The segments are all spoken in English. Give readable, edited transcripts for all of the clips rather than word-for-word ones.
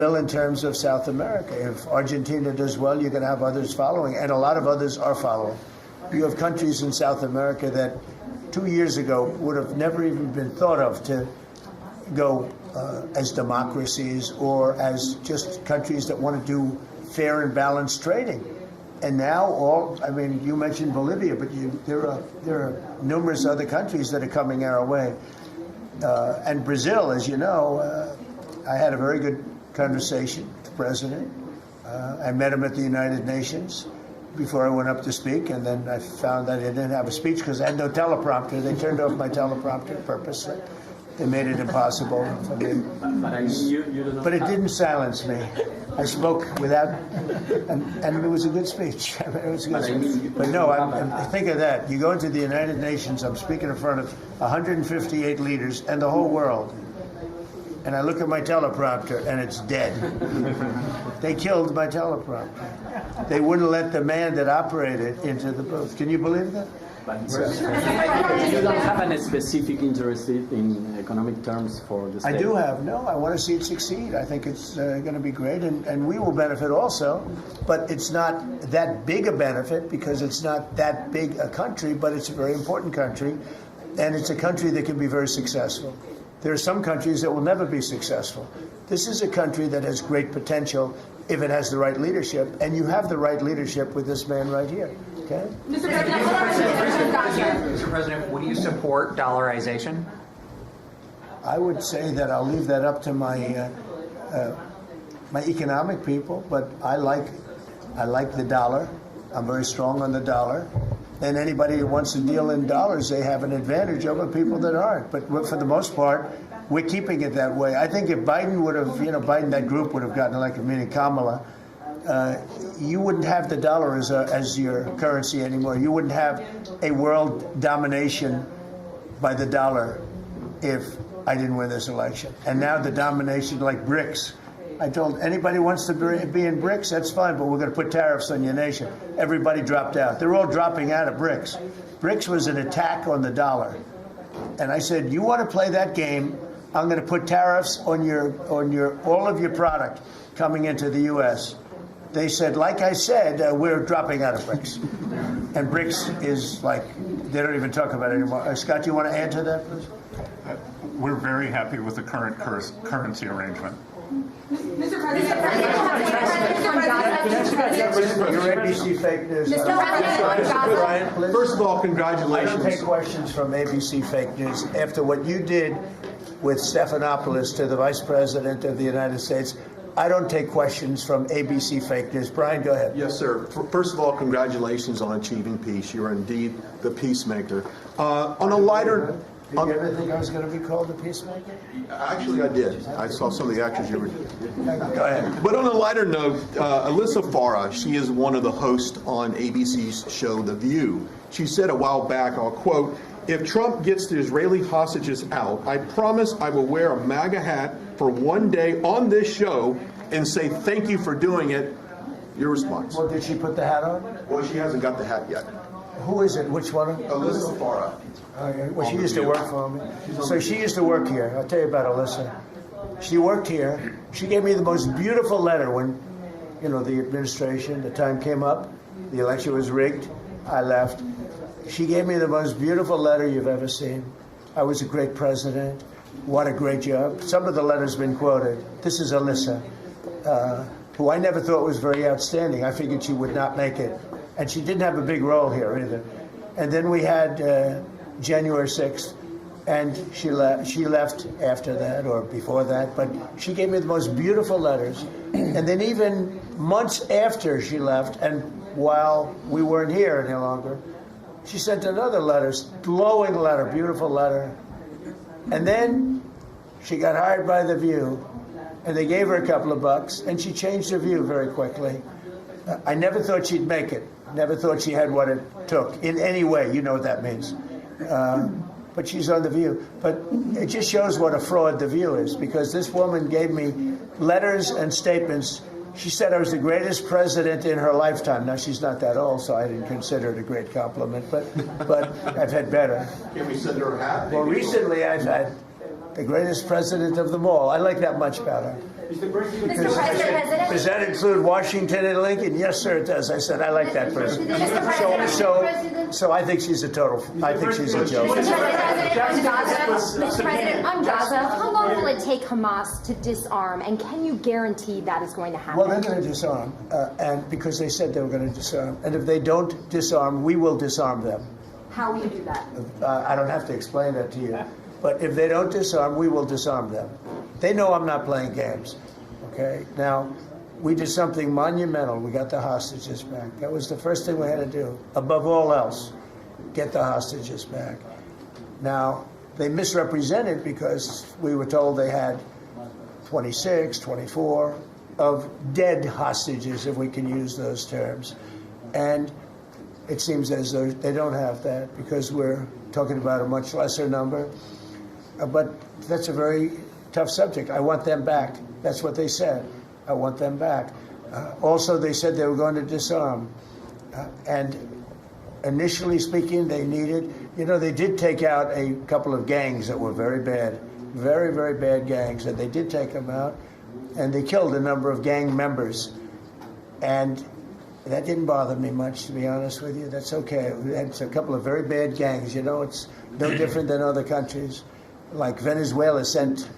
in terms of South America. If Argentina does well, you're going to have others following, and a lot of others are following. You have countries in South America that 2 years ago would have never even been thought of to go as democracies or as just countries that want to do fair and balanced trading. And now you mentioned Bolivia, but there are numerous other countries that are coming our way. And Brazil, as you know, I had a very good conversation with the president. I met him at the United Nations before I went up to speak, and then I found that I didn't have a speech because I had no teleprompter. They turned off my teleprompter purposely. They made it impossible for me. But it didn't silence me. I spoke without, and it was a good speech. It was a good speech. But no, think of that. You go into the United Nations, I'm speaking in front of 158 leaders and the whole world. And I look at my teleprompter, and it's dead. They killed my teleprompter. They wouldn't let the man that operated into the booth. Can you believe that? You don't have any specific interest in economic terms for the state? I do have. No, I want to see it succeed. I think it's going to be great, and we will benefit also. But it's not that big a benefit because it's not that big a country, but it's a very important country, and it's a country that can be very successful. There are some countries that will never be successful. This is a country that has great potential if it has the right leadership, and you have the right leadership with this man right here. Okay? Mr. President, would you support dollarization? I would say that I'll leave that up to my my economic people, but I like the dollar. I'm very strong on the dollar. And anybody who wants to deal in dollars, they have an advantage over people that aren't. But for the most part, we're keeping it that way. I think if Biden would have, Biden, that group would have gotten elected, meaning Kamala, you wouldn't have the dollar as your currency anymore. You wouldn't have a world domination by the dollar if I didn't win this election. And now the domination, like BRICS. I told anybody who wants to be in BRICS, that's fine, but we're going to put tariffs on your nation. Everybody dropped out. They're all dropping out of BRICS. BRICS was an attack on the dollar. And I said, you want to play that game, I'm going to put tariffs on all of your product coming into the U.S. They said, like I said, we're dropping out of BRICS. And BRICS is like, they don't even talk about it anymore. Scott, do you want to add to that, please? We're very happy with the current currency arrangement. Mr. President, Your ABC fake news. Brian, please. First of all, I congratulations. don't take questions from ABC fake news. After what you did with Stephanopoulos to the Vice President of the United States, I don't take questions from ABC fake news. Brian, go ahead. Yes, sir. First of all, congratulations on achieving peace. You are indeed the peacemaker. On a lighter... Did you ever think I was going to be called a peacemaker? Actually, I did. I saw some of the actions you were doing. Go ahead. But on a lighter note, Alyssa Farah, she is one of the hosts on ABC's show The View. She said a while back, I'll quote, "If Trump gets the Israeli hostages out, I promise I will wear a MAGA hat for one day on this show and say thank you for doing it." Your response? Well, did she put the hat on? Well, she hasn't got the hat yet. Who is it? Which one? Alyssa Farah. Okay. Well, she used to work for me. So she used to work here. I'll tell you about Alyssa. She worked here. She gave me the most beautiful letter when, the administration, the time came up, the election was rigged, I left. She gave me the most beautiful letter you've ever seen. I was a great president. What a great job. Some of the letters have been quoted. This is Alyssa, who I never thought was very outstanding. I figured she would not make it. And she didn't have a big role here either. And then we had January 6th, and she left after that or before that, but she gave me the most beautiful letters. And then even months after she left, and while we weren't here any longer, she sent another letter, glowing letter, beautiful letter. And then she got hired by The View, and they gave her a couple of bucks, and she changed her view very quickly. I never thought she'd make it. Never thought she had what it took in any way. You know what that means. But she's on The View. But it just shows what a fraud The View is, because this woman gave me letters and statements. She said I was the greatest president in her lifetime. Now, she's not that old, so I didn't consider it a great compliment, but I've had better. Can we send her a hat? Well, recently I've had the greatest president of them all. I like that much better. Mr. President. Does that include Washington and Lincoln? Yes, sir, it does. I said, I like that person. So I think she's a total, I think she's a joke. Mr. President, on Gaza, how long will it take Hamas to disarm, and can you guarantee that is going to happen? Well, they're going to disarm, and because they said they were going to disarm. And if they don't disarm, we will disarm them. How will you do that? I don't have to explain that to you. But if they don't disarm, we will disarm them. They know I'm not playing games. Okay? Now, we did something monumental. We got the hostages back. That was the first thing we had to do. Above all else, get the hostages back. Now, they misrepresented because we were told they had 26, 24 of dead hostages, if we can use those terms. And it seems as though they don't have that because we're talking about a much lesser number. But that's a very tough subject. I want them back. That's what they said. I want them back. Also, they said they were going to disarm. And initially speaking, they needed, they did take out a couple of gangs that were very bad, very, very bad gangs, and they did take them out, and they killed a number of gang members. And that didn't bother me much, to be honest with you. That's okay. It's a couple of very bad gangs. It's no different than other countries. Like Venezuela sent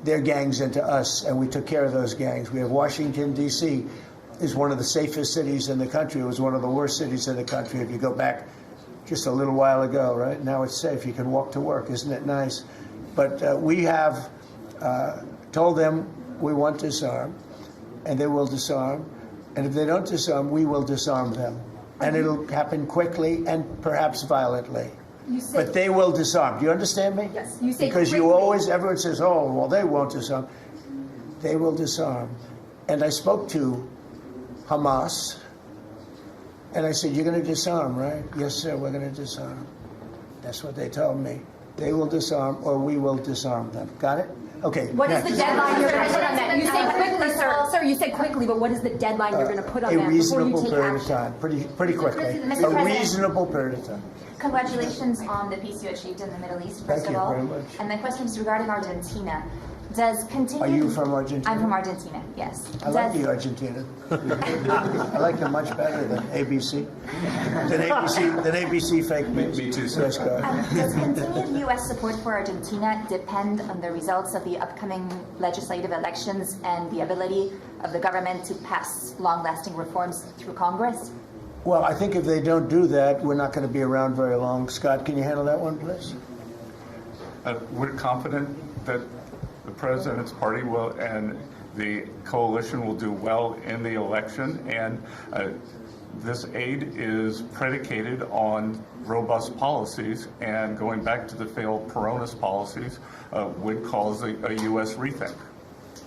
their gangs into us, and we took care of those gangs. We have Washington, D.C. is one of the safest cities in the country. It was one of the worst cities in the country if you go back just a little while ago, right? Now it's safe. You can walk to work. Isn't it nice? But we have told them we want to disarm, and they will disarm. And if they don't disarm, we will disarm them. And it'll happen quickly and perhaps violently. But they will disarm. Do you understand me? Yes. You say because quickly. everyone says, oh, well, they won't disarm. They will disarm. And I spoke to Hamas, and I said, you're going to disarm, right? Yes, sir, we're going to disarm. That's what they told me. They will disarm, or we will disarm them. Got it? Okay. What is the deadline you're going to put on that? You say quickly, sir. Sir, you said quickly, but what is the deadline you're going to put on that before you take period of action? time, pretty quickly. Mr. A President. reasonable period of time. Congratulations on the peace you achieved in the Middle East, first Thank you of all. very much. And my question is regarding Argentina. Does continue... Are you from Argentina? I'm from Argentina, yes. I like the Argentina. I like them much better than ABC. Than ABC fake news. Me too, sir. Yes, go ahead. Does continued U.S. support for Argentina depend on the results of the upcoming legislative elections and the ability of the government to pass long-lasting reforms through Congress? Well, I think if they don't do that, we're not going to be around very long. Scott, can you handle that one, please? We're confident that the president's party will and the coalition will do well in the election, and this aid is predicated on robust policies, and going back to the failed Peronist policies would cause a U.S. rethink.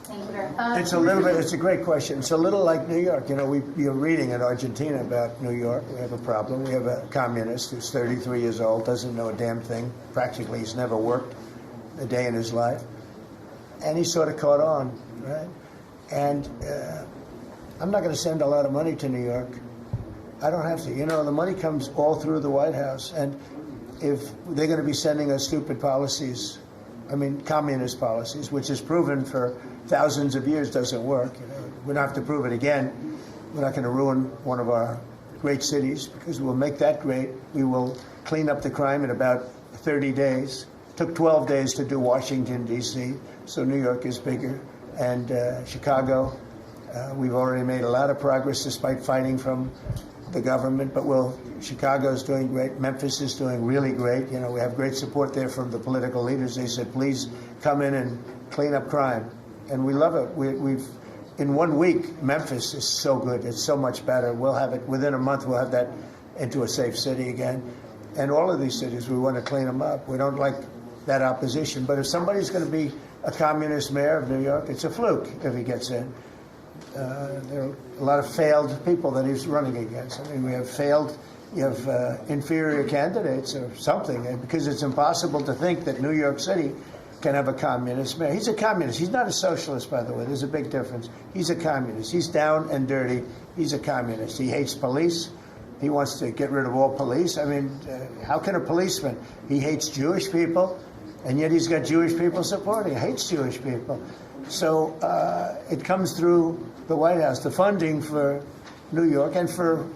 Thank you very much. It's a great question. It's a little like New York. You're reading in Argentina about New York. We have a problem. We have a communist who's 33 years old, doesn't know a damn thing. Practically, he's never worked a day in his life. And he sort of caught on, right? And I'm not going to send a lot of money to New York. I don't have to. The money comes all through the White House. And if they're going to be sending us stupid policies, communist policies, which is proven for thousands of years doesn't work. We don't have to prove it again. We're not going to ruin one of our great cities because we'll make that great. We will clean up the crime in about 30 days. Took 12 days to do Washington, D.C., so New York is bigger. And Chicago, we've already made a lot of progress despite fighting from the government, but Chicago's doing great. Memphis is doing really great. We have great support there from the political leaders. They said, please come in and clean up crime. And we love it. We've in 1 week, Memphis is so good. It's so much better. We'll have it within a month. We'll have that into a safe city again. And all of these cities, we want to clean them up. We don't like that opposition. But if somebody's going to be a communist mayor of New York, it's a fluke if he gets in. There are a lot of failed people that he's running against. We have failed, inferior candidates or something, because it's impossible to think that New York City can have a communist mayor. He's a communist. He's not a socialist, by the way. There's a big difference. He's a communist. He's down and dirty. He's a communist. He hates police. He wants to get rid of all police. How can a policeman? He hates Jewish people, and yet he's got Jewish people supporting him. He hates Jewish people. So it comes through the White House. The funding for New York and for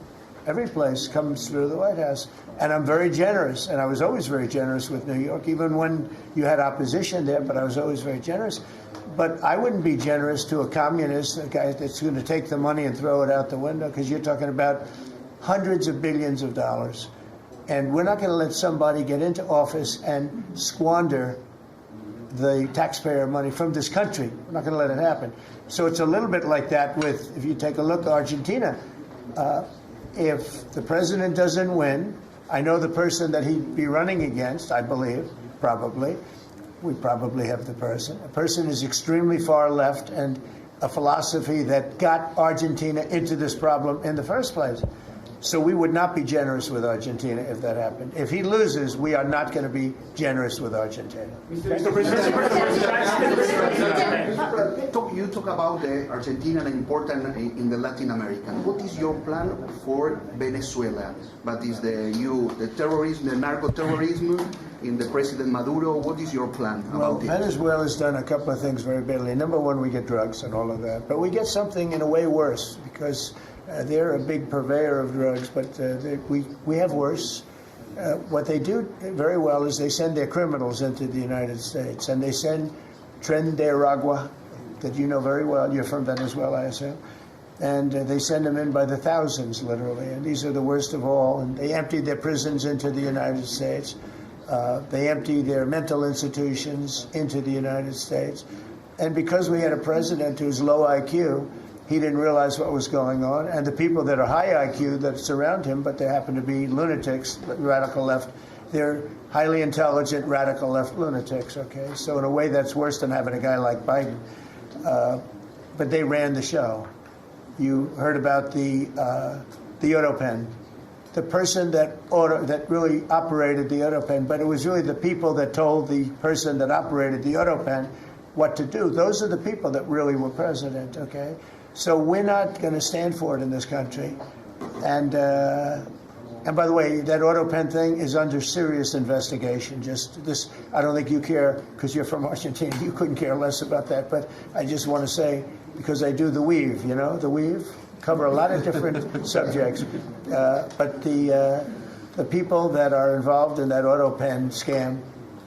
every place comes through the White House. And I'm very generous, and I was always very generous with New York, even when you had opposition there, but I was always very generous. But I wouldn't be generous to a communist, a guy that's going to take the money and throw it out the window, because you're talking about hundreds of billions of dollars. And we're not going to let somebody get into office and squander the taxpayer money from this country. We're not going to let it happen. So it's a little bit like that with, if you take a look at Argentina, if the president doesn't win, I know the person that he'd be running against, I believe, probably. We probably have the person. A person is extremely far left and a philosophy that got Argentina into this problem in the first place. So we would not be generous with Argentina if that happened. If he loses, we are not going to be generous with Argentina. Mr. President, you talk about Argentina and important in the Latin America. What is your plan for Venezuela? But is the terrorism, the narco-terrorism in the President Maduro? What is your plan about it? Venezuela's done a couple of things very badly. Number one, we get drugs and all of that. But we get something in a way worse, because they're a big purveyor of drugs, but we have worse. What they do very well is they send their criminals into the United States, and they send Tren de Aragua, that you know very well. You're from Venezuela, I assume. And they send them in by the thousands, literally. And these are the worst of all. And they empty their prisons into the United States. They empty their mental institutions into the United States. And because we had a president who's low IQ, he didn't realize what was going on. And the people that are high IQ that surround him, but they happen to be lunatics, radical left, they're highly intelligent, radical left lunatics, okay? So in a way, that's worse than having a guy like Biden. But they ran the show. You heard about the AutoPen. The person that really operated the AutoPen, but it was really the people that told the person that operated the AutoPen what to do. Those are the people that really were president, okay? So we're not going to stand for it in this country. And by the way, that AutoPen thing is under serious investigation. Just this, I don't think you care, because you're from Argentina, you couldn't care less about that. But I just want to say, because I do the weave, you know, the weave, cover a lot of different subjects. But the people that are involved in that AutoPen scam,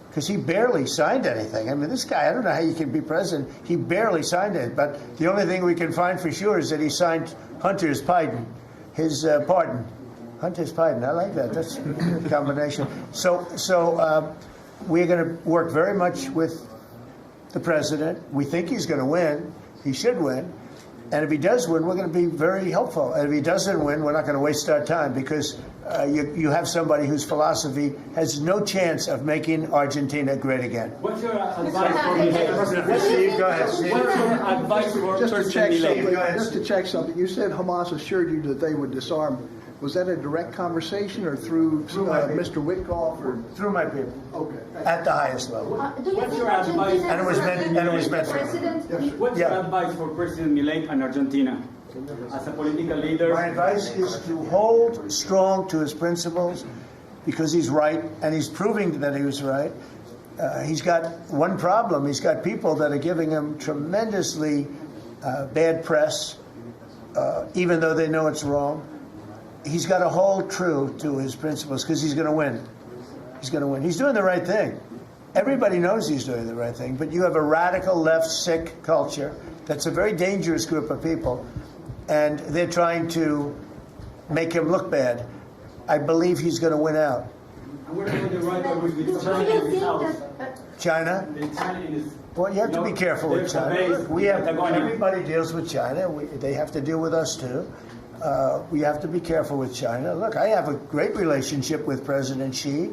because he barely signed anything. I mean, this guy, I don't know how you can be president. He barely signed it. But the only thing we can find for sure is that he signed Hunter's pardon, his pardon. Hunter's pardon. I like that. That's a combination. So we're going to work very much with the president. We think he's going to win. He should win. And if he does win, we're going to be very helpful. And if he doesn't win, we're not going to waste our time, because you have somebody whose philosophy has no chance of making Argentina great again. What's your advice for Milei? Steve, go ahead. Steve. What's your advice for President Milei? Just to check something, you said Hamas assured you that they would disarm. Was that a direct conversation or through Mr. Witkoff? Or? Through my people. Okay. At the highest level. What's your advice? And it was meant for him. What's your advice for President Milei and Argentina as a political leader? My advice is to hold strong to his principles, because he's right, and he's proving that he was right. He's got one problem. He's got people that are giving him tremendously bad press, even though they know it's wrong. He's got to hold true to his principles, because he's going to win. He's going to win. He's doing the right thing. Everybody knows he's doing the right thing, but you have a radical left sick culture that's a very dangerous group of people, and they're trying to make him look bad. I believe he's going to win out. We're going to right with China? Well, you have to be careful with China. Everybody deals with China. They have to deal with us too. We have to be careful with China. Look, I have a great relationship with President Xi,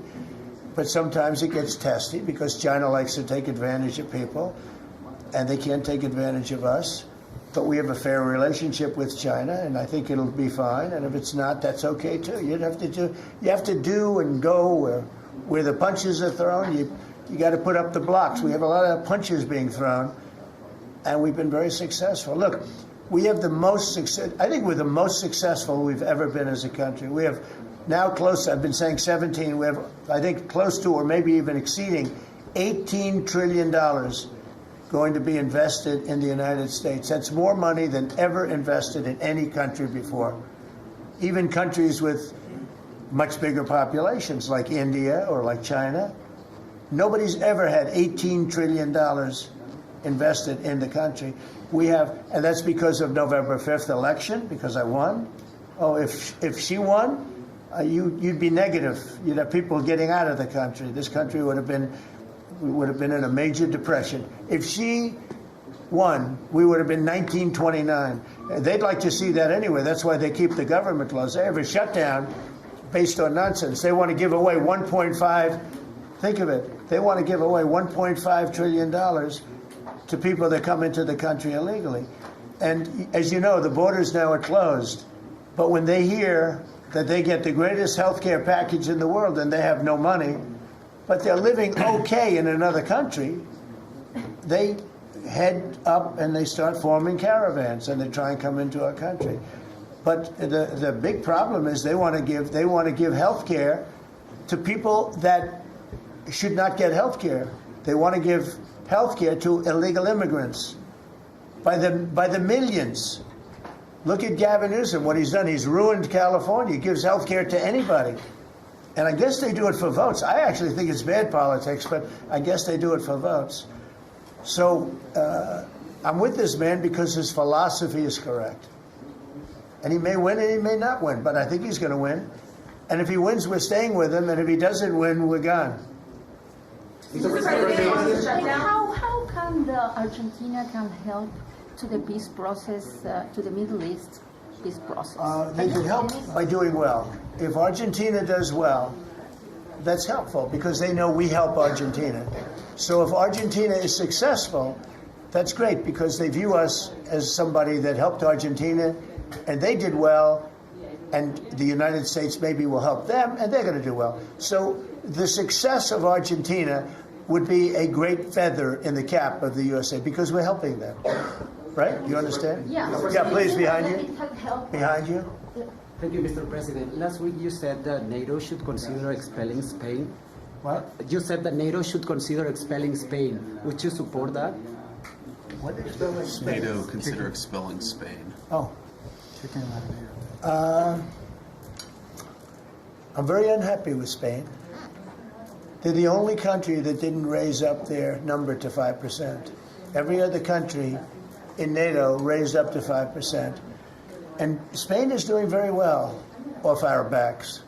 but sometimes it gets testy, because China likes to take advantage of people, and they can't take advantage of us. But we have a fair relationship with China, and I think it'll be fine. And if it's not, that's okay too. You have to do and go where the punches are thrown. You got to put up the blocks. We have a lot of punches being thrown, and we've been very successful. Look, we have the most success. I think we're the most successful we've ever been as a country. We have now close, I've been saying 17, we have, I think, close to, or maybe even exceeding $18 trillion going to be invested in the United States. That's more money than ever invested in any country before. Even countries with much bigger populations like India or like China. Nobody's ever had $18 trillion invested in the country. We have, and that's because of November 5th election, because I won. Oh, if she won, you'd be negative. You'd have people getting out of the country. This country would have been in a major depression. If she won, we would have been 1929. They'd like to see that anyway. That's why they keep the government closed. They have a shutdown based on nonsense. They want to give away 1.5, think of it, they want to give away $1.5 trillion to people that come into the country illegally. And as you know, the borders now are closed. But when they hear that they get the greatest health care package in the world and they have no money, but they're living okay in another country, they head up and they start forming caravans and they try and come into our country. But the big problem is they want to give health care to people that should not get health care. They want to give health care to illegal immigrants by the millions. Look at Gavin Newsom, what he's done. He's ruined California. He gives health care to anybody. And I guess they do it for votes. I actually think it's bad politics, but I guess they do it for votes. So I'm with this man because his philosophy is correct. And he may win and he may not win, but I think he's going to win. And if he wins, we're staying with him. And if he doesn't win, we're gone. How can Argentina can help to the peace process, to the Middle East peace process? They can help by doing well. If Argentina does well, that's helpful because they know we help Argentina. So if Argentina is successful, that's great because they view us as somebody that helped Argentina and they did well, and the United States maybe will help them and they're going to do well. So the success of Argentina would be a great feather in the cap of the USA because we're helping them. Right? You understand? Yeah. Yeah, please, behind you. Behind you. Thank you, Mr. President. Last week you said that NATO should consider expelling Spain. What? You said that NATO should consider expelling Spain. Would you support that? What expelling Spain? NATO consider expelling Spain. Oh. I'm very unhappy with Spain. They're the only country that didn't raise up their number to 5%. Every other country in NATO raised up to 5%. And Spain is doing very well off our backs.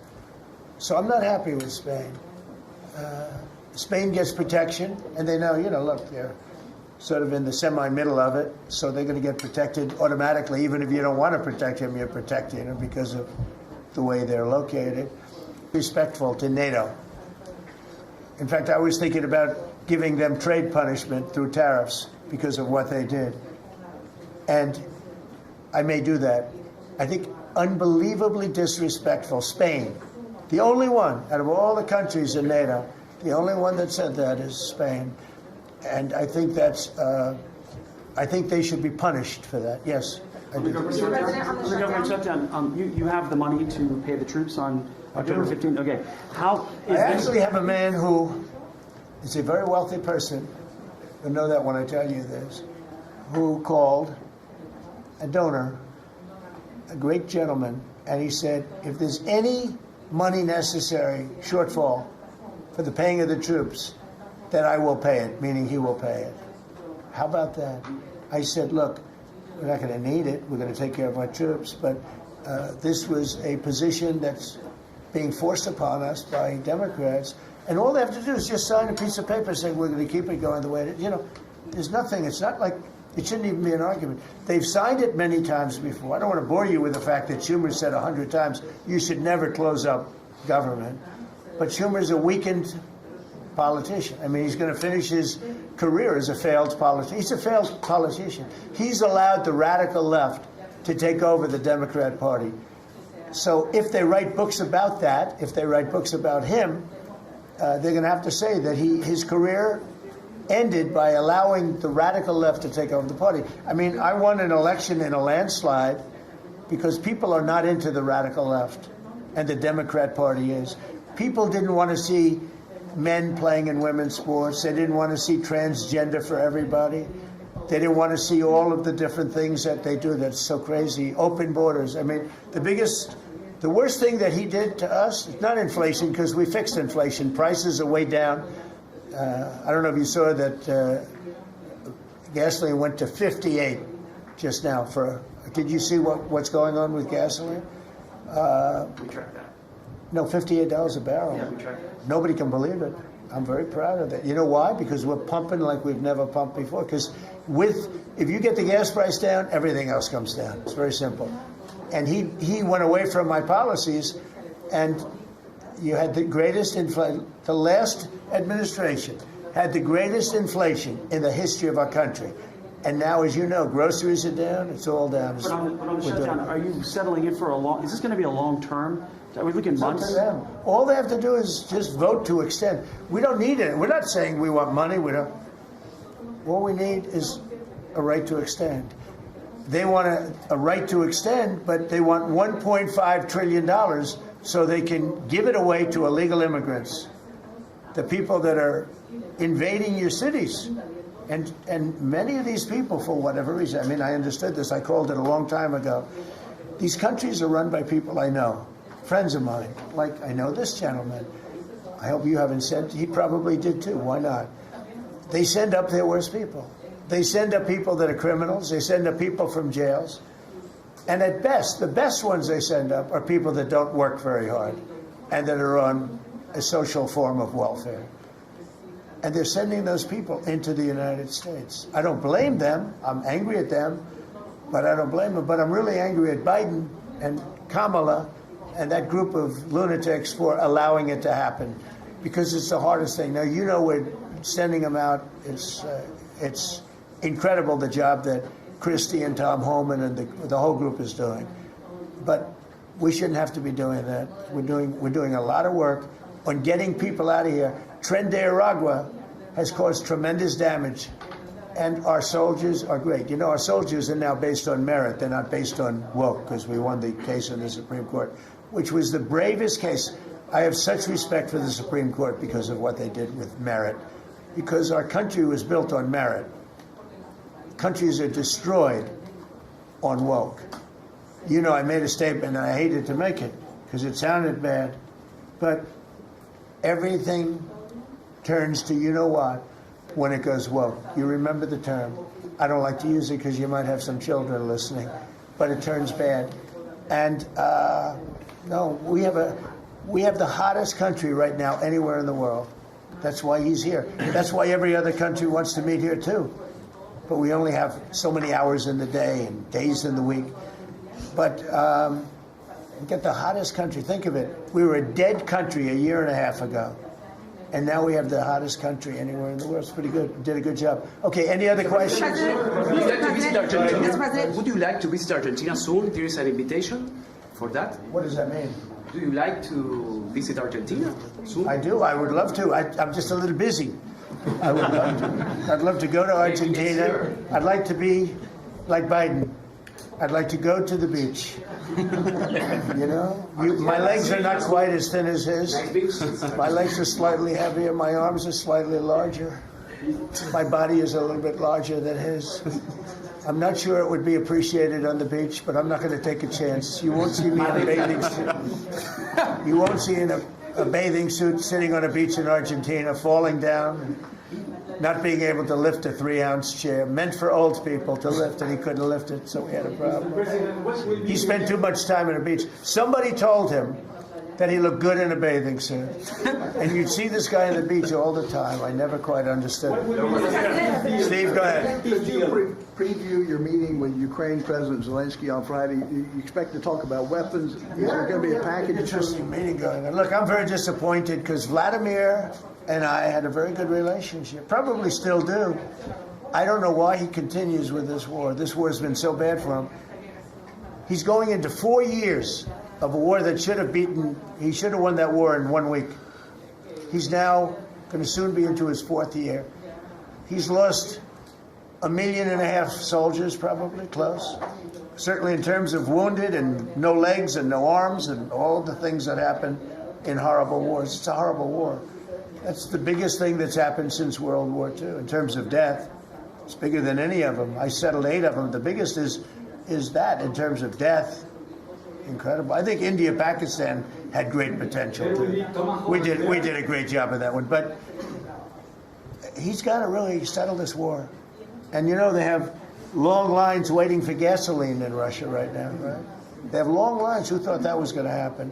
So I'm not happy with Spain. Spain gets protection, and they know, look, they're sort of in the semi-middle of it, so they're going to get protected automatically. Even if you don't want to protect them, you're protecting them because of the way they're located. Respectful to NATO. In fact, I was thinking about giving them trade punishment through tariffs because of what they did. And I may do that. I think unbelievably disrespectful. Spain, the only one out of all the countries in NATO, the only one that said that is Spain. And I think I think they should be punished for that. Yes. On the government shutdown, you have the money to pay the troops on October 15th. Okay. I actually have a man who is a very wealthy person. You'll know that when I tell you this. Who called a donor, a great gentleman, and he said, if there's any money necessary, shortfall, for the paying of the troops, that I will pay it, meaning he will pay it. How about that? I said, look, we're not going to need it. We're going to take care of our troops. But this was a position that's being forced upon us by Democrats. And all they have to do is just sign a piece of paper saying we're going to keep it going the way it is. There's nothing. It's not like it shouldn't even be an argument. They've signed it many times before. I don't want to bore you with the fact that Schumer said 100 times you should never close up government. But Schumer's a weakened politician. I mean, he's going to finish his career as a failed politician. He's a failed politician. He's allowed the radical left to take over the Democrat Party. So if they write books about that, if they write books about him, they're going to have to say that his career ended by allowing the radical left to take over the party. I mean, I won an election in a landslide because people are not into the radical left, and the Democrat Party is. People didn't want to see men playing in women's sports. They didn't want to see transgender for everybody. They didn't want to see all of the different things that they do that's so crazy. Open borders. I mean, the worst thing that he did to us, it's not inflation, because we fixed inflation. Prices are way down. I don't know if you saw that gasoline went to 58 just now. Did you see what's going on with gasoline? We track that. No, $58 a barrel. Yeah, we track that. Nobody can believe it. I'm very proud of that. You know why? Because we're pumping like we've never pumped before. Because if you get the gas price down, everything else comes down. It's very simple. And he went away from my policies, and you had the greatest inflation. The last administration had the greatest inflation in the history of our country. And now, as you know, groceries are down. It's all down. But on the shutdown, are you settling in for a long? Is this going to be a long term? Are we looking months? It's up to them. All they have to do is just vote to extend. We don't need it. We're not saying we want money. We don't. All we need is a right to extend. They want a right to extend, but they want $1.5 trillion so they can give it away to illegal immigrants, the people that are invading your cities. And many of these people, for whatever reason, I mean, I understood this. I called it a long time ago. These countries are run by people I know, friends of mine. Like, I know this gentleman. I hope you haven't said, he probably did too. Why not? They send up their worst people. They send up people that are criminals. They send up people from jails. And at best, the best ones they send up are people that don't work very hard and that are on a social form of welfare. And they're sending those people into the United States. I don't blame them. I'm angry at them, but I don't blame them. But I'm really angry at Biden and Kamala and that group of lunatics for allowing it to happen, because it's the hardest thing. Now, you know, we're sending them out. It's incredible the job that Christie and Tom Homan and the whole group is doing. But we shouldn't have to be doing that. We're doing a lot of work on getting people out of here. Tren de Aragua has caused tremendous damage, and our soldiers are great. You know, our soldiers are now based on merit. They're not based on woke, because we won the case in the Supreme Court, which was the bravest case. I have such respect for the Supreme Court because of what they did with merit, because our country was built on merit. Countries are destroyed on woke. You know, I made a statement, and I hated to make it because it sounded bad, but everything turns to you know what when it goes woke. You remember the term. I don't like to use it because you might have some children listening, but it turns bad. And no, we have the hottest country right now anywhere in the world. That's why he's here. That's why every other country wants to meet here too. But we only have so many hours in the day and days in the week. But get the hottest country. Think of it. We were a dead country a year and a half ago. And now we have the hottest country anywhere in the world. It's pretty good. Did a good job. Okay, any other questions? Would you like to visit Argentina? Would you like to visit Argentina soon? There is an invitation for that. What does that mean? Do you like to visit Argentina soon? I do. I would love to. I'm just a little busy. I would love to. I'd love to go to Argentina. I'd like to be like Biden. I'd like to go to the beach. You know, my legs are not quite as thin as his. My legs are slightly heavier. My arms are slightly larger. My body is a little bit larger than his. I'm not sure it would be appreciated on the beach, but I'm not going to take a chance. You won't see me in a bathing suit. You won't see in a bathing suit sitting on a beach in Argentina, falling down, not being able to lift a 3-ounce chair, meant for old people to lift, and he couldn't lift it, so we had a problem. He spent too much time on the beach. Somebody told him that he looked good in a bathing suit. And you'd see this guy on the beach all the time. I never quite understood it. Steve, go ahead. Could you preview your meeting with Ukraine President Zelensky on Friday? You expect to talk about weapons? Is there going to be a package? Interesting meeting going on. Look, I'm very disappointed because Vladimir and I had a very good relationship. Probably still do. I don't know why he continues with this war. This war has been so bad for him. He's going into 4 years of a war that should have he should have won that war in 1 week. He's now going to soon be into his 4th year. He's lost 1.5 million soldiers, probably, close. Certainly in terms of wounded and no legs and no arms and all the things that happen in horrible wars. It's a horrible war. That's the biggest thing that's happened since World War II in terms of death. It's bigger than any of them. I settled 8 of them. The biggest is that in terms of death. Incredible. I think India, Pakistan had great potential too. We did a great job of that one. But he's got to really settle this war. And you know, they have long lines waiting for gasoline in Russia right now, right? They have long lines. Who thought that was going to happen?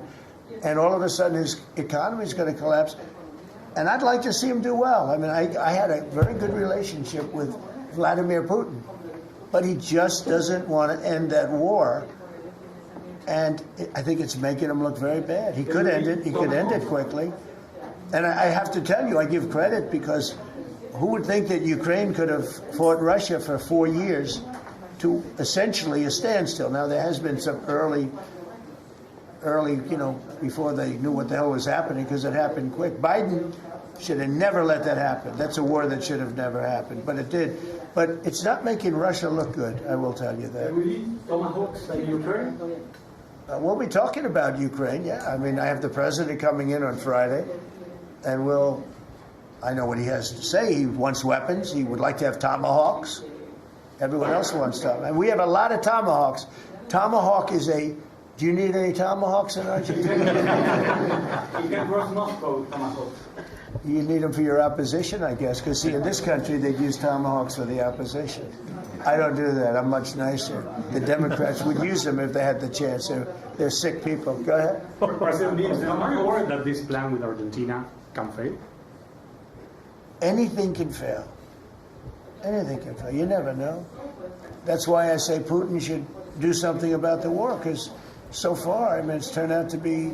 And all of a sudden his economy is going to collapse. And I'd like to see him do well. I mean, I had a very good relationship with Vladimir Putin, but he just doesn't want to end that war. And I think it's making him look very bad. He could end it. He could end it quickly. And I have to tell you, I give credit because who would think that Ukraine could have fought Russia for 4 years to essentially a standstill? Now, there has been some early, you know, before they knew what the hell was happening, because it happened quick. Biden should have never let that happen. That's a war that should have never happened, but it did. But it's not making Russia look good, I will tell you that. We'll be talking about Ukraine, yeah. I mean, I have the president coming in on Friday, and I know what he has to say. He wants weapons. He would like to have tomahawks. Everyone else wants tomahawks. And we have a lot of tomahawks. Tomahawk is do you need any tomahawks in Argentina? You can cross Moscow, tomahawks. You need them for your opposition, I guess, because see, in this country, they'd use tomahawks for the opposition. I don't do that. I'm much nicer. The Democrats would use them if they had the chance. They're sick people. Go ahead. President, are you worried that this plan with Argentina can fail? Anything can fail. Anything can fail. You never know. That's why I say Putin should do something about the war, because so far, I mean, it's turned out to be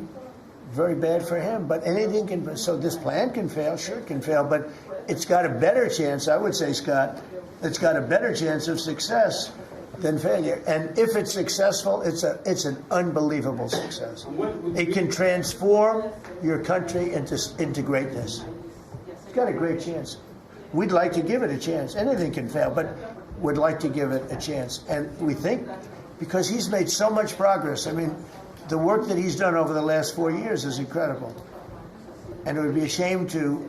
very bad for him. But anything can. So this plan can fail. Sure, it can fail, but it's got a better chance. I would say, Scott, it's got a better chance of success than failure. And if it's successful, it's an unbelievable success. It can transform your country into greatness. It's got a great chance. We'd like to give it a chance. Anything can fail, but we'd like to give it a chance. And we think, because he's made so much progress. I mean, the work that he's done over the last 4 years is incredible. And it would be a shame to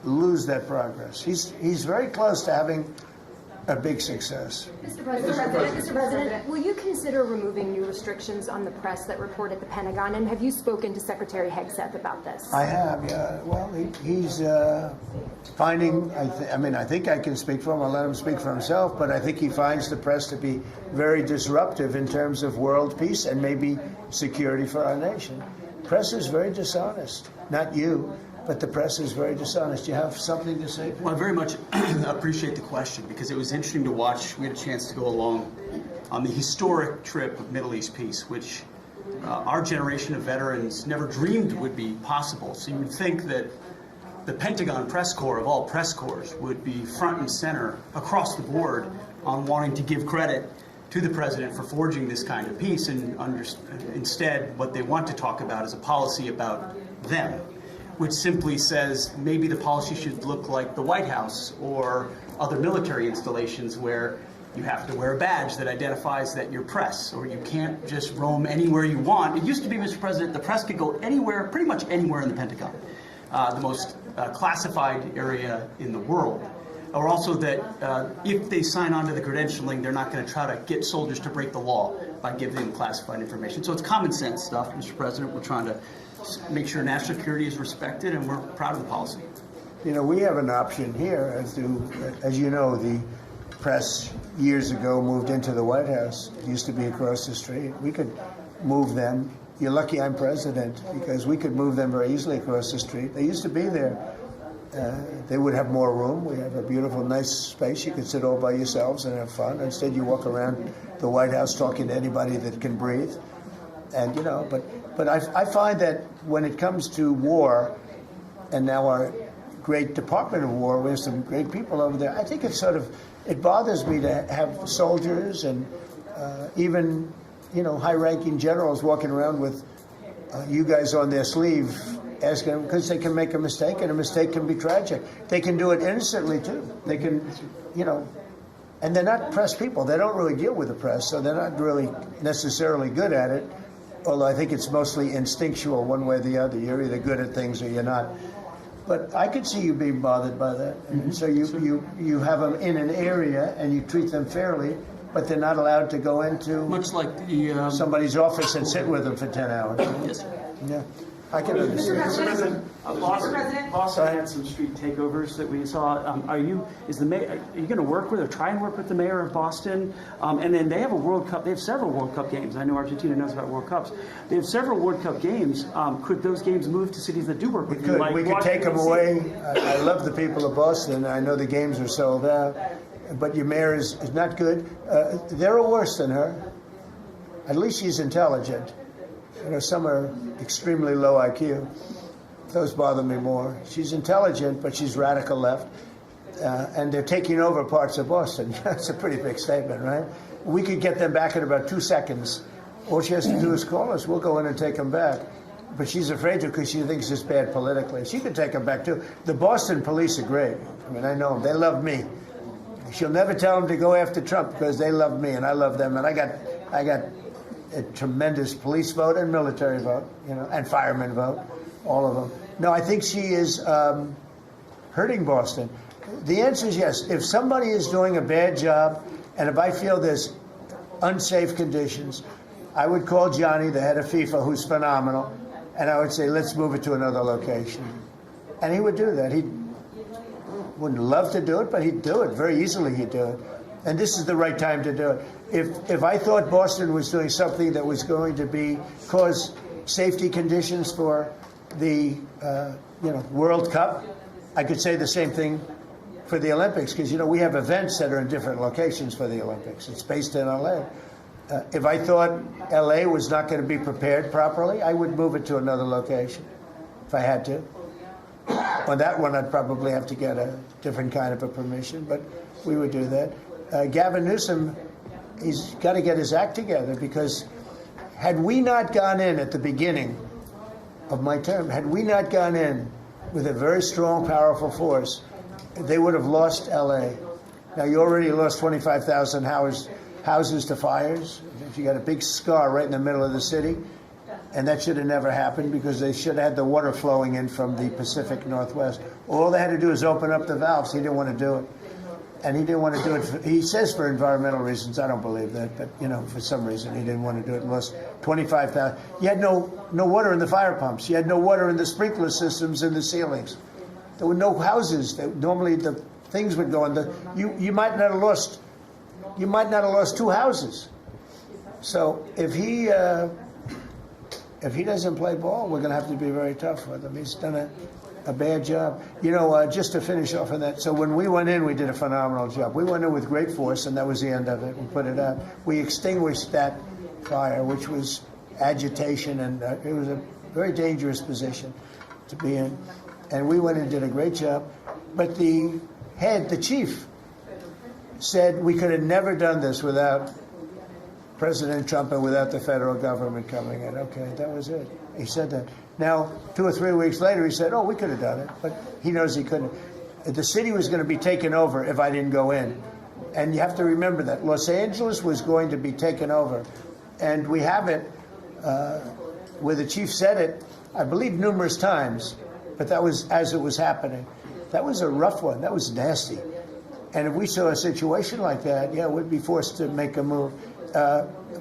lose that progress. He's very close to having a big success. Mr. President, will you consider removing new restrictions on the press that report at the Pentagon? And have you spoken to Secretary Hegseth about this? I have, yeah. Well, he's finding, I think I can speak for him. I'll let him speak for himself, but I think he finds the press to be very disruptive in terms of world peace and maybe security for our nation. Press is very dishonest. Not you, but the press is very dishonest. Do you have something to say? Well, I very much appreciate the question, because it was interesting to watch. We had a chance to go along on the historic trip of Middle East peace, which our generation of veterans never dreamed would be possible. So you would think that the Pentagon press corps, of all press corps, would be front and center across the board on wanting to give credit to the president for forging this kind of peace, and instead what they want to talk about is a policy about them, which simply says maybe the policy should look like the White House or other military installations where you have to wear a badge that identifies that you're press, or you can't just roam anywhere you want. It used to be, Mr. President, the press could go anywhere, pretty much anywhere in the Pentagon, the most classified area in the world. Or also that if they sign on to the credentialing, they're not going to try to get soldiers to break the law by giving them classified information. So it's common sense stuff, Mr. President. We're trying to make sure national security is respected, and we're proud of the policy. You know, we have an option here. As you know, the press years ago moved into the White House. It used to be across the street. We could move them. You're lucky I'm president, because we could move them very easily across the street. They used to be there. They would have more room. We have a beautiful, nice space. You can sit all by yourselves and have fun. Instead, you walk around the White House talking to anybody that can breathe. And, you know, but I find that when it comes to war, and now our great Department of War, we have some great people over there, I think it bothers me to have soldiers and even, you know, high-ranking generals walking around with you guys on their sleeve, asking them, because they can make a mistake, and a mistake can be tragic. They can do it innocently, too. They can, you know, and they're not press people. They don't really deal with the press, so they're not really necessarily good at it, although I think it's mostly instinctual one way or the other. You're either good at things or you're not. But I could see you being bothered by that. And so you have them in an area and you treat them fairly, but they're not allowed to go into Much like the somebody's office and sit with them for 10 hours. Yes, sir. Yeah, I can understand. Boston had some street takeovers that we saw. Are you going to work with or try and work with the mayor of Boston? And then they have a World Cup. They have several World Cup games. I know Argentina knows about World Cups. They have several World Cup games. Could those games move to cities that do work with you? We could take them away. I love the people of Boston. I know the games are sold out. But your mayor is not good. They're worse than her. At least she's intelligent. You know, some are extremely low IQ. Those bother me more. She's intelligent, but she's radical left. And they're taking over parts of Boston. That's a pretty big statement, right? We could get them back in about 2 seconds. All she has to do is call us. We'll go in and take them back. But she's afraid to because she thinks it's bad politically. She could take them back, too. The Boston police are great. I mean, I know them. They love me. She'll never tell them to go after Trump because they love me and I love them. And I got a tremendous police vote and military vote, you know, and fireman vote, all of them. No, I think she is hurting Boston. The answer is yes. If somebody is doing a bad job, and if I feel there's unsafe conditions, I would call Johnny, the head of FIFA, who's phenomenal, and I would say, let's move it to another location. And he would do that. He wouldn't love to do it, but he'd do it. Very easily he'd do it. And this is the right time to do it. If I thought Boston was doing something that was going to cause safety conditions for the World Cup, I could say the same thing for the Olympics because we have events that are in different locations for the Olympics. It's based in LA. If I thought LA was not going to be prepared properly, I would move it to another location if I had to. On that one, I'd probably have to get a different kind of a permission, but we would do that. Gavin Newsom, he's got to get his act together because had we not gone in at the beginning of my term, had we not gone in with a very strong, powerful force, they would have lost L.A. Now, you already lost 25,000 houses to fires. You got a big scar right in the middle of the city. And that should have never happened because they should have had the water flowing in from the Pacific Northwest. All they had to do is open up the valves. He didn't want to do it. And he didn't want to do it. He says for environmental reasons. I don't believe that. But, for some reason, he didn't want to do it. Lost 25,000. You had no water in the fire pumps. You had no water in the sprinkler systems in the ceilings. There were no houses. Normally, the things would go in. You might not have lost. You might not have lost 2 houses. So if he doesn't play ball, we're going to have to be very tough with him. He's done a bad job. Just to finish off on that, so when we went in, we did a phenomenal job. We went in with great force, and that was the end of it. We put it out. We extinguished that fire, which was agitation, and it was a very dangerous position to be in. And we went and did a great job. But the chief, said we could have never done this without President Trump and without the federal government coming in. Okay, that was it. He said that. Now, 2 or 3 weeks later, he said, we could have done it. But he knows he couldn't. The city was going to be taken over if I didn't go in. And you have to remember that. Los Angeles was going to be taken over. And we have it where the chief said it, I believe, numerous times. But that was as it was happening. That was a rough one. That was nasty. And if we saw a situation like that, we'd be forced to make a move.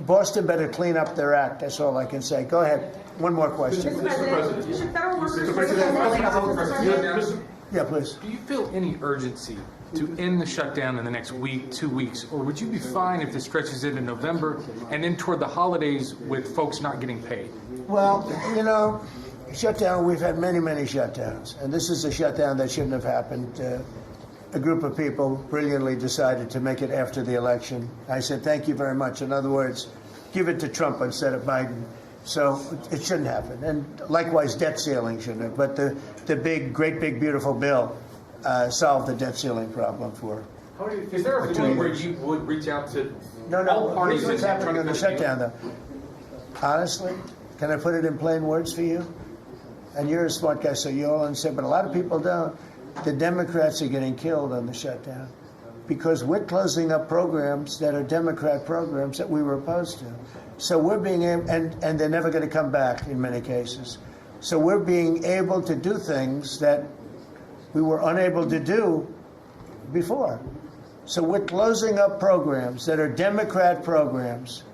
Boston better clean up their act. That's all I can say. Go ahead. One more question. Mr. President. Yeah, please. Do you feel any urgency to end the shutdown in the next week, 2 weeks, or would you be fine if this stretches into November and then toward the holidays with folks not getting paid? Well, shutdown, we've had many, many shutdowns. And this is a shutdown that shouldn't have happened. A group of people brilliantly decided to make it after the election. I said, thank you very much. In other words, give it to Trump instead of Biden. So it shouldn't happen. And likewise, debt ceiling shouldn't have. But the great big, beautiful bill solved the debt ceiling problem for Is there a point where you would reach out to all parties? Here's what's happening on the shutdown, though. Honestly, can I put it in plain words for you? And you're a smart guy, so you all understand. But a lot of people don't. The Democrats are getting killed on the shutdown because we're closing up programs that are Democrat programs that we were opposed to. So we're being able, and they're never going to come back in many cases. So we're being able to do things that we were unable to do before. So we're closing up programs that are Democrat programs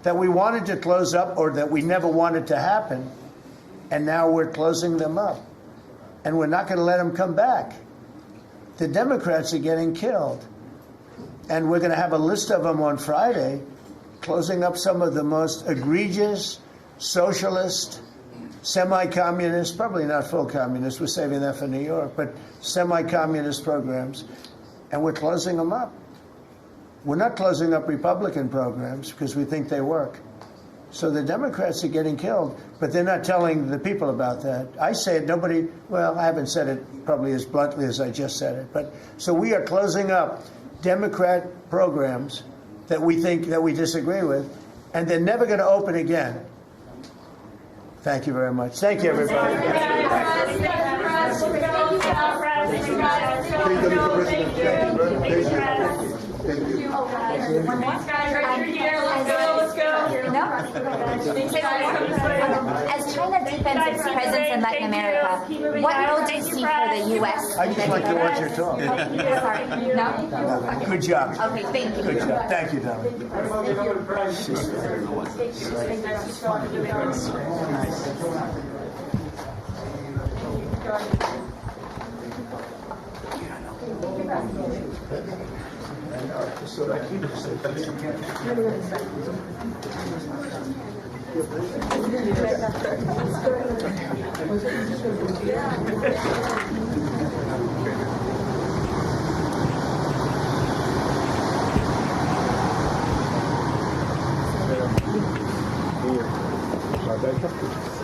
that we wanted to close up or that we never wanted to happen, and now we're closing them up. And we're not going to let them come back. The Democrats are getting killed. And we're going to have a list of them on Friday, closing up some of the most egregious, socialist, semi-communist, probably not full communist, we're saving that for New York, but semi-communist programs, and we're closing them up. We're not closing up Republican programs because we think they work. So the Democrats are getting killed, but they're not telling the people about that. I say it, nobody, well, I haven't said it probably as bluntly as I just said it, but so we are closing up Democrat programs that we think that we disagree with, and they're never going to open again. Thank you very much. Thank you, everybody. As China deepens its presence in Latin America, what role do you see for the U.S.? I just like to watch your talk. Sorry, no? Good job. Okay, thank you. Good job. Thank you, Don. Here.